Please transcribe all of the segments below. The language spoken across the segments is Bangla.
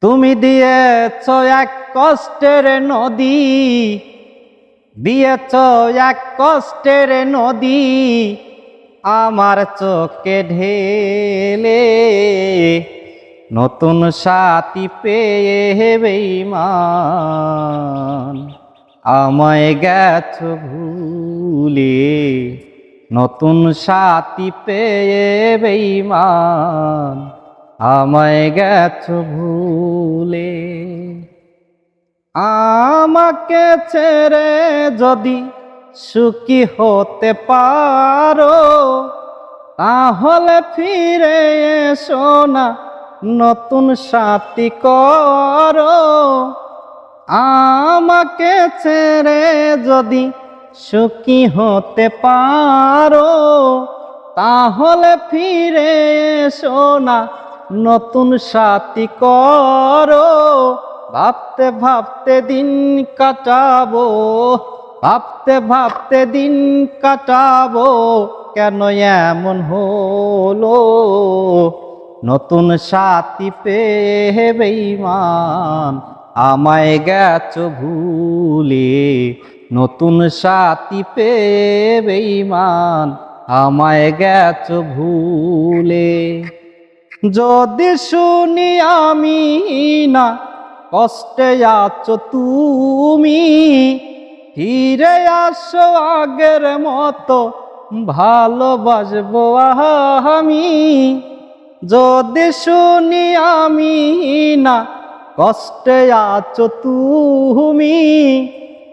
তুমি দিয়েছ এক কষ্টের নদী, দিয়েছ এক কষ্টের নদী আমার চোখে ঢেলে। নতুন সাথী পেয়ে বেঈমান আমায় গেছ ভুলে। নতুন সাথী পেয়ে বেঈমান আমায় গেছ ভুলে। আমাকে ছেড়ে যদি সুখী হতে পারো, তাহলে ফিরে এসো না, নতুন সাথী করো। আমাকে ছেড়ে যদি সুখী হতে পারো, তাহলে ফিরে এসো না, নতুন সাথী করো। ভাবতে ভাবতে দিন কাটাবো, ভাবতে ভাবতে দিন কাটাবো, কেন এমন হলো? নতুন সাথী পেয়ে বেঈমান আমায় গেছ ভুলে। নতুন সাথী পেয়ে বেঈমান আমায় গেছ ভুলে। যদি শুনি আমি না কষ্টে আছো তুমি, ফিরে আসো আগের মতো, ভালোবাসবো আমি। যদি শুনি আমি না কষ্টে আছো তুমি,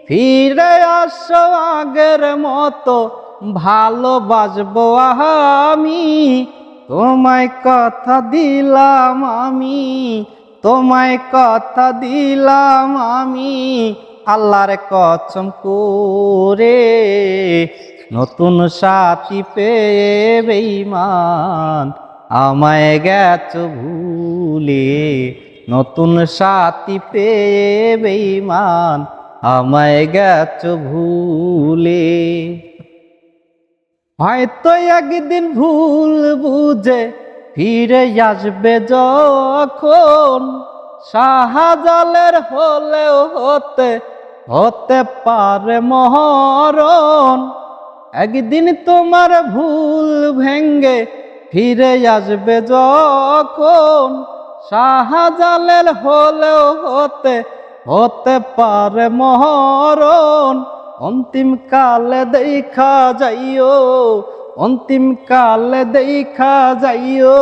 ফিরে আসো আগের মতো, ভালোবাসবো আমি। তোমায় কথা দিলাম আমি, তোমায় কথা দিলাম আমি, আল্লাহর কসম করে। নতুন সাথী পেয়ে বেঈমান আমায় গেছ ভুলে। নতুন সাথী পেয়ে বেঈমান আমায় গেছ ভুলে। হয়তো একদিন ভুল বুঝে ফিরে আসবে যখন, শাহজালালের হলেও হতে পারে মরণ। একদিন তোমার ভুল ভেঙ্গে ফিরে আসবে যখন, শাহজালাল হলেও হতে পারে মরণ। অন্তিম কালে দেখা যাইও, অন্তিম কালে দেখা যাইও,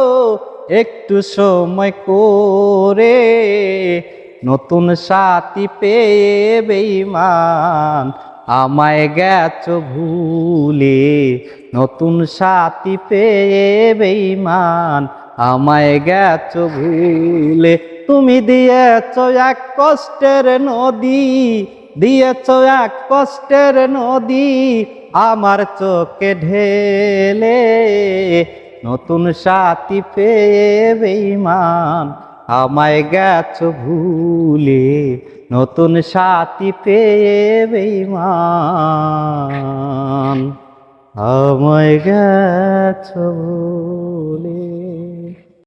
একটু সময় করে। নতুন সাথী পেয়ে বেঈমান আমায় গেছ ভুলে। নতুন সাথী পেয়ে বেঈমান আমায় গেছ ভুলে। তুমি দিয়েছ এক কষ্টের নদী, দিয়েছ এক কষ্টের নদী আমার চোখে ঢেলে। নতুন সাথী পেয়ে বেঈমান আমায় গেছ ভুলে। নতুন সাথী পেয়ে বেঈমান আমায় গেছ ভুলে।